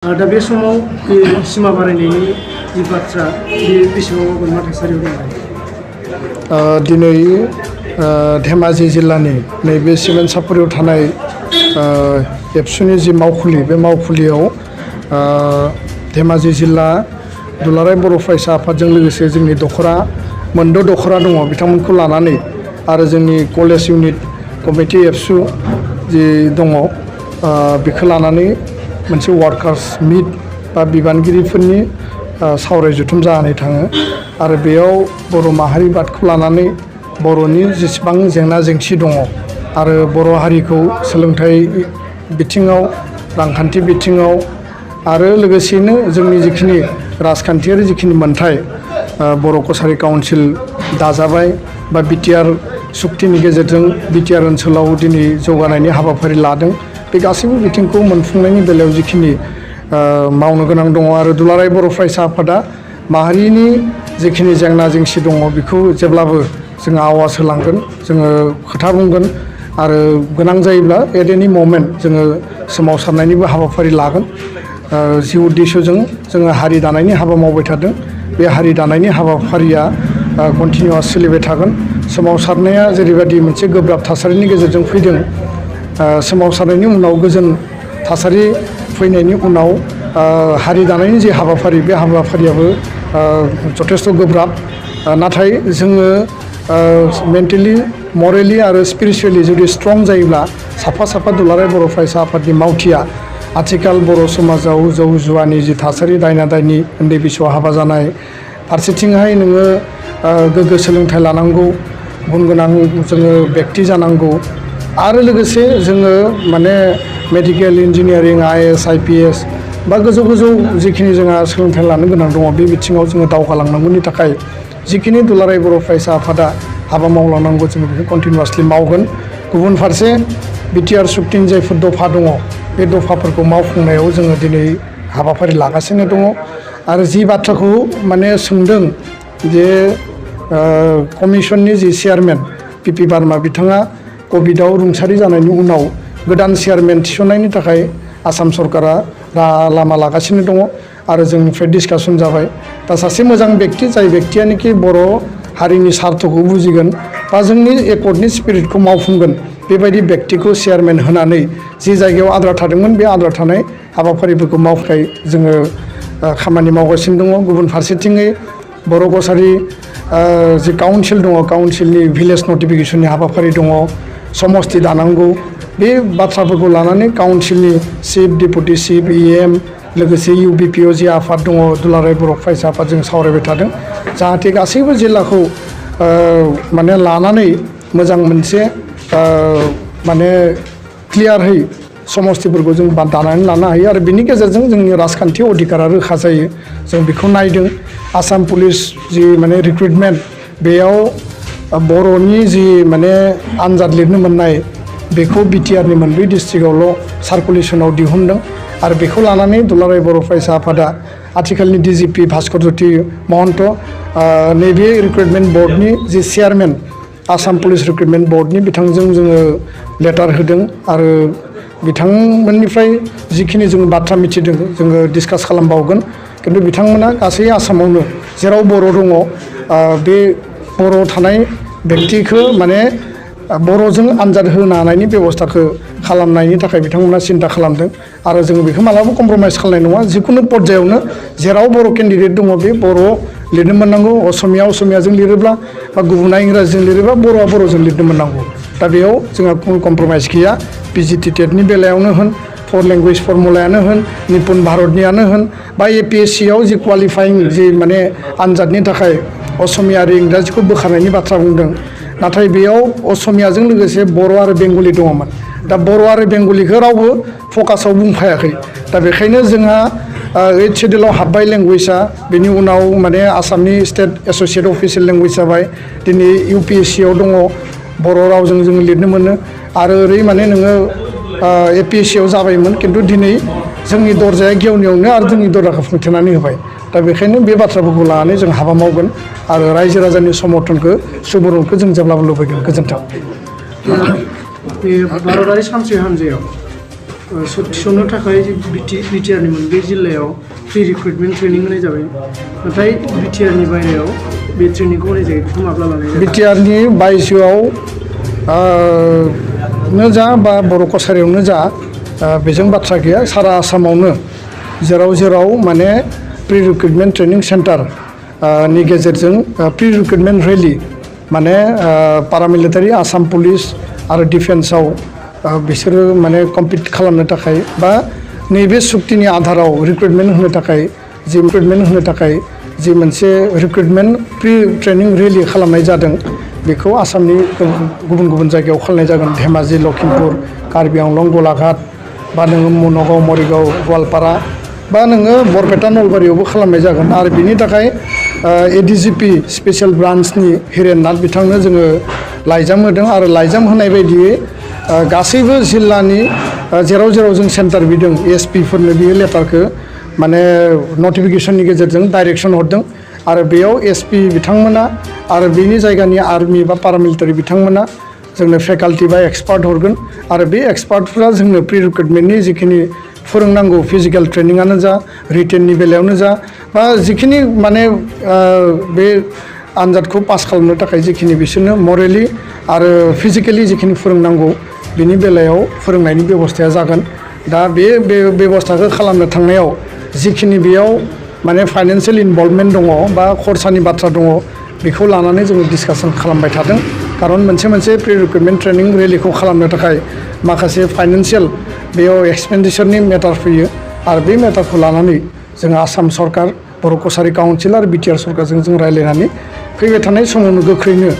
दा बे समाव सिमा बारायनायनि जि बाथ्रा बे बेसेबां मा थासारियाव दं? दिनै धेमाजि जिल्लानि नैबे सिमेन्ट सापरियाव थानाय एबसुनि जि मावखुलि बे मावखुलियाव धेमाजि जिल्ला दुलाराय बर' फरायसा आफादजों लोगोसे जोंनि दखरा मोनद' दखरा दङ बिथांमोनखौ लानानै आरो जोंनि कलेज इउनिट कमिटि एबसु जि दङ बेखौ लानानै मोनसे वार्कार्स मिट बा बिबानगिरिफोरनि सावराय जथुम जानानै थाङो आरो बेयाव बर' माहारि बादखौ लानानै बर'नि जेसेबां जेंना जेंसि दङ आरो बर' हारिखौ सोलोंथाइ बिथिङाव रांखान्थि बिथिङाव आरो लोगोसेयैनो जोंनि जिखिनि राजखान्थियारि जिखिनि मोन्थाय बर' कसारि काउन्सिल दाजाबाय बा बिटिआर सुक्तिनि गेजेरजों बिटिआर ओनसोलाव दिनै जौगानायनि हाबाफारि लादों बे गासैबो बिथिंखौ मोनफुंनायनि बेलायाव जिखिनि मावनो गोनां दङ आरो दुलाराय बर' फरायसा आफादा माहारिनि जिखिनि जेंना जेंसि दङ बेखौ जेब्लाबो जोङो आवाज होलांगोन जोङो खोथा बुंगोन आरो गोनां जायोब्ला एट एनि ममेन्ट जोङो सोमावसारनायनिबो हाबाफारि लागोन जि उद्देश्यजों जोङो हारि दानायनि हाबा मावबाय थादों बे हारि दानायनि हाबाफारिया कन्टिनिउआस सोलिबाय थागोन सोमावसारनाया जेरैबायदि मोनसे गोब्राब थासारिनि गेजेरजों फैदों सोमावसारनायनि उनाव गोजोन थासारि फैनायनि उनाव हारि दानायनि जे हाबाफारि बे हाबाफारियाबो जथेस्थ' गोब्राब नाथाय जोङो मेन्टेलि मरेलि आरो स्पिरिचुवेलि जुदि स्ट्रं जायोब्ला साफा साफा दुलाराय बर' फरायसा आफादनि मावथिया आथिखाल बर' समाजाव जौ जुवानि जि थासारि दायना दायनि उन्दै बैसोआव हाबा जानाय फारसेथिंहाय नोङो गोग्गो सोलोंथाइ लानांगौ गुन गोनां जोङो बेक्ति जानांगौ आरो लोगोसे जोङो माने मेडिकेल इन्जिनियारिं आइएएस आइपिएस बा गोजौ गोजौ जिखिनि जोंहा सोलोंथाइ लानो गोनां दङ बे बिथिङाव जोङो दावगालांनांगौनि थाखाय जिखिनि दुलाराय बर' फरायसा आफादा हाबा मावलांनांगौ जोङो बेखौ कन्टिनिउआसलि मावगोन गुबुन फारसे बिटिआर सुक्तिनि जायफोर दफा दङ बे दफाफोरखौ मावफुंनायाव जोङो दिनै हाबाफारि लागासिनो दङ आरो जि बाथ्राखौ माने सोंदों जे कमिसननि जि चेयारमेन पिपि बार्मा बिथाङा कभिडआव रुंसारि जानायनि उनाव गोदान चेयारमेन थिसननायनि थाखाय आसाम सरकारा लामा लागासिनो दङ आरो जोंनिफ्राय डिसकासन जाबाय दा सासे मोजां बेक्ति जाय बेक्तियानोखि बर' हारिनि सार्थखौ बुजिगोन बा जोंनि एकर्डनि स्पिरिटखौ मावफुंगोन बेबायदि बेक्तिखौ चेयारमेन होनानै जि जायगायाव आद्रा थादोंमोन बे आद्रा थानाय हाबाफारिफोरखौ मावखाय जोङो खामानि मावगासिनो दङ गुबुन फारसेथिङै बर' कसारि जि काउन्सिल दङ काउन्सिलनि भिलेज नटिफिकेसननि हाबाफारि दङ समस्ति दानांगौ बे बाथ्राफोरखौ लानानै काउन्सिलनि चिफ डेपुटि चिफ इएम लोगोसे इउबिपिअ जि आफाद दङ दुलाराय बर' फरायसा आफादजों सावरायबाय थादों जाहाथे गासैबो जिल्लाखौ माने लानानै मोजां मोनसे माने क्लियारहै समस्तिफोरखौ जों दानानै लानो हायो आरो बिनि गेजेरजों जोंनि राजखान्थि अधिकारा रोखा जायो जों बेखौ नायदों आसाम पुलिस जि माने रिक्रुटमेन्ट बेयाव बर'नि जि माने आनजाद लिरनो मोननाय बेखौ बिटिआरनि मोनब्रै डिस्ट्रिक्टआवल' सार्कुलेसनाव दिहुनदों आरो बेखौ लानानै दुलाराय बर' फरायसा आफादा आथिखालनि डिजिपि भास्कर ज्योति महन्त नैबे रिक्रुटमेन्ट बर्डनि जि चेयारमेन आसाम पुलिस रिक्रुटमेन्ट बर्डनि बिथांजों जोङो लेटार होदों आरो बिथांमोननिफ्राय जिखिनि जों बाथ्रा मिथिदों जोङो डिसकास खालामबावगोन खिन्थु बिथांमोना गासै आसामावनो जेराव बर' दङ बे बर' थानाय बेक्तिखौ माने बर'जों आनजाद होनो हानायनि बेब'स्थाखौ खालामनायनि थाखाय बिथांमोना सिन्था खालामदों आरो जोङो बेखौ मालाबाबो कमप्रमाइस खालामनाय नङा जिखुनु पर्यायावनो जेराव बर' केन्डिडेट दङ बे बर' लिरनो मोननांगौ असमियाजों लिरोब्ला बा गुबुना इंराजिजों लिरोब्ला बर'आ बर'जों लिरनो मोननांगौ दा बेयाव जोंहा खुनु कमप्रमाइस गैया पिजिटि टेटनि बेलायावनो होन फर लेंगुवेज फर्मुलायानो होन निपुन भारतनियानो होन बा एपिएससिआव जि क्वालिफाइं जि माने आनजादनि थाखाय असमिया आरो इंराजिखौ बोखारनायनि बाथ्रा बुंदों नाथाय बेयाव असमियाजों लोगोसे बर' आरो बेंगलि दङमोन दा बर' आरो बेंगलिखौ रावबो फकासाव बुंफायाखै दा बेखायनो जोंहा 8th शेड्युलाव हाबबाय लेंगुवेजआ बेनि उनाव माने आसामनि स्टेट एस'सिएट अफिसियेल लेंगुवेज जाबाय दिनै इउपिएससिआव दङ बर' रावजों जों लिरनो मोनो आरो ओरै माने नोङो एपिएससिआव जाबायमोन खिन्थु दिनै जोंनि दरजाया गेवनायावनो आरो जोंनि दरजाखौ फुंथेनानै होबाय दा बेखायनो बे बाथ्राफोरखौ लानानै जों हाबा मावगोन आरो रायजो राजानि समर्थनखौ सुबुरुनखौ जों जेब्लाबो लुबैगोन गोजोन्थों बे भारतारि सानथ्रि हान्जायाव थिसननो थाखाय बिटिआरनि मोनब्रै जिल्लायाव प्रि रिक्रुटमेन्ट ट्रेनिं होनाय जाबाय नाथाय बिटिआरनि बायरायाव बे ट्रेनिंखौ होनाय जायो बेखौ माब्ला लानाय जायो बिटिआरनि बायजोआव नो जा बा बर' कछारियावनो जा बेजों बाथ्रा गैया सारा आसामावनो जेराव माने प्रि रिक्रुटमेन्ट ट्रेनिं सेन्टार नि गेजेरजों प्रि रिक्रुटमेन्ट रेलि माने पारामिलिटारि आसाम पुलिस आरो डिफेन्सआव बिसोरो माने कम्पिट खालामनो थाखाय बा नैबे सुक्तिनि आधाराव रिक्रुटमेन्ट होनो थाखाय जि मोनसे रिक्रुटमेन्ट प्रि ट्रेनिं रेलि खालामनाय जादों बेखौ आसामनि गुबुन जायगायाव खालामनाय जागोन धेमाजि लखिमपुर कार्बि आंलं गलाघाट बा नोङो नगाव मरिगाव गवालपारा बा नोङो बरपेटा नलबारियावबो खालामनाय जागोन आरो बिनि थाखाय एडिजिपि स्पेसियेल ब्रान्सनि हिरेन नाथ बिथांनो जोङो लाइजाम होदों आरो लाइजाम होनाय बायदियै गासैबो जिल्लानि जेराव जों सेन्टार बिदों एसपिफोरनो बियो लेटारखौ माने नटिफिकेसननि गेजेरजों डाइरेक्सन हरदों आरो बेयाव एसपि बिथांमोना आरो बेनि जायगानि आर्मि बा पारामिलिटारि बिथांमोना जोंनो फेकाल्टि बा एक्सपार्ट हरगोन आरो बे एक्सपार्टफ्रा जोंनो प्रि रिक्रुटमेन्टनि जिखिनि फोरोंनांगौ फिजिकेल ट्रेनिङानो जा रिटेननि बेलायावनो जा बा जिखिनि माने बे आनजादखौ पास खालामनो थाखाय जिखिनि बिसोरनो मरेलि आरो फिजिकेलि जिखिनि फोरोंनांगौ बिनि बेलायाव फोरोंनायनि बेबस्थाया जागोन दा बे बेबस्थाखौ खालामनो थांनायाव जिखिनि बेयाव माने फाइनान्सियेल इनभल्भमेन्ट दङ बा खरसानि बाथ्रा दङ बेखौ लानानै जोङो डिसकासन खालामबाय थादों खारन मोनसे प्रि रिक्रुटमेन्ट ट्रेनिं रेलिखौ खालामनो थाखाय माखासे फाइनान्सियेल बेयाव एक्सपेन्डिचारनि मेटार फैयो आरो बे मेटारखौ लानानै जोङो आसाम सरकार बर' कछारि काउन्सिल आरो बिटिआर सरकारजों जों रायज्लायनानै फैबाय थानाय समावनो गोख्रैनो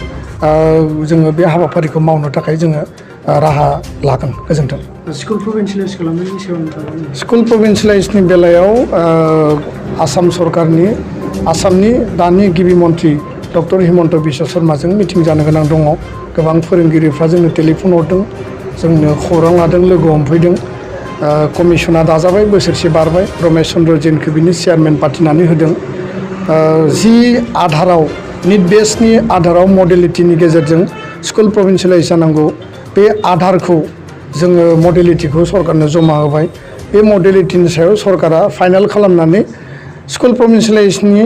जोङो बे हाबाफारिखौ मावनो थाखाय जोङो राहा लागोन गोजोन्थों स्कुल प्रभिन्सियेलाइज खालामनायनि सायाव स्कुल प्रभिन्सियेलाइजनि बेलायाव आसाम सरकारनि आसामनि दानि गिबि मन्थ्रि डक्टर हिमन्त बिश्व शर्माजों मिटिं जानो गोनां दङ गोबां फोरोंगिरिफ्रा जोंनो टेलिफन हरदों जोंनो खौरां लादों लोगो हमफैदों कमिसना दाजाबाय बोसोरसे बारबाय रमेश चन्द्र जैनखौ बिनि चेयारमेन पार्टिनानै होदों जि आधाराव निट बेसनि आधाराव मडेलिटिनि गेजेरजों स्कुल प्रभिन्सियेलाइज जानांगौ बे आधारखौ जोङो मडेलिटिखौ सरकारनो जमा होबाय बे मडेलिटिनि सायाव सरकारा फाइनाल खालामनानै स्कुल प्रभिन्सियेलाइजनि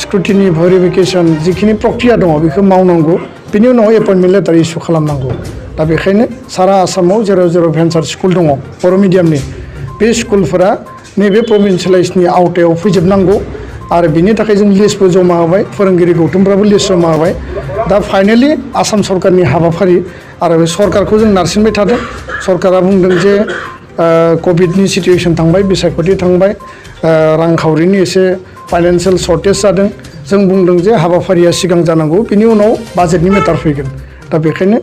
स्क्रुटिनि भेरिफिकेसन जिखिनि प्रक्रिया दङ बेखौ मावनांगौ बिनि उनाव एपइन्टमेन्ट लेटार इस्यु खालामनांगौ दा बेखायनो सारा आसामाव जेराव भेन्सार स्कुल दङ बर' मिडियामनि बे स्कुलफोरा नैबे प्रभिन्सियेलाइजनि आवथायाव फैजोबनांगौ आरो बिनि थाखाय जों लिस्टबो जमा होबाय फोरोंगिरि गौथुमफ्राबो लिस्ट जमा होबाय दा फाइनेलि आसाम सरकारनि हाबाफारि आरो सरकारखौ जों नारसिनबाय थादों सरकारा बुंदों जे कभिडनि सिटुवेसन थांबाय बिसायख'थि थांबाय रांखावरिनि एसे फाइनान्सियेल सर्टेज जादों जों बुंदों जे हाबाफारिया सिगां जानांगौ बिनि उनाव बाजेटनि मेटार फैगोन दा बेखायनो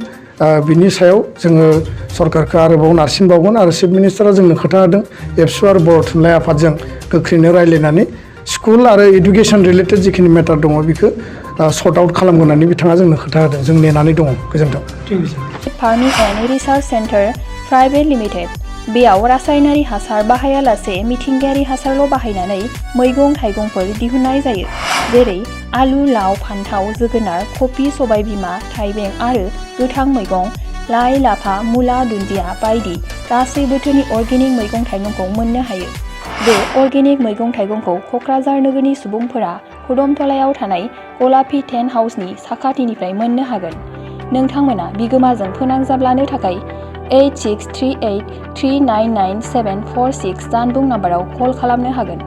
बिनि सायाव जोङो सरकारखौ आरोबाव नारसिनबावगोन आरो चिफ मिनिस्टारा जोंनो खोथा होदों एबसु आरो बर' थुनलाइ आफादजों गोख्रैनो रायज्लायनानै स्कुल आरो इडुकेसन रिलेटेड जिखिनि मेटार दङ बेखौ सर्ट आउट खालामगोन होननानै बिथाङा जोंनो खोथा होदों जों नेनानै दङ गोजोन्थों farming and research centre private limited बेयाव रासायनारि हासार बाहायालासे मिथिंगायारि हासारल' बाहायनानै मैगं थाइगंफोर दिहुननाय जायो जेरै आलु लाव फान्थाव जोगोनार कफि सबायबिमा थाइबें आरो गोथां मैगं लाइ लाफा मुला दुन्दिया बायदि गासै बोथोरनि अर्गेनिक मैगं थाइगंखौ मोननो हायो बे अर्गेनिक मैगं थाइगंखौ क'क्राझार नोगोरनि सुबुंफोरा खुदमतलायाव थानाय गलापी टेन्ट हाउसनि साखाथिनिफ्राय मोननो हागोन नोंथांमोना बिगोमाजों फोनांजाबलानो थाखाय 8638399746 जानबुं नाम्बाराव कल खालामनो हागोन।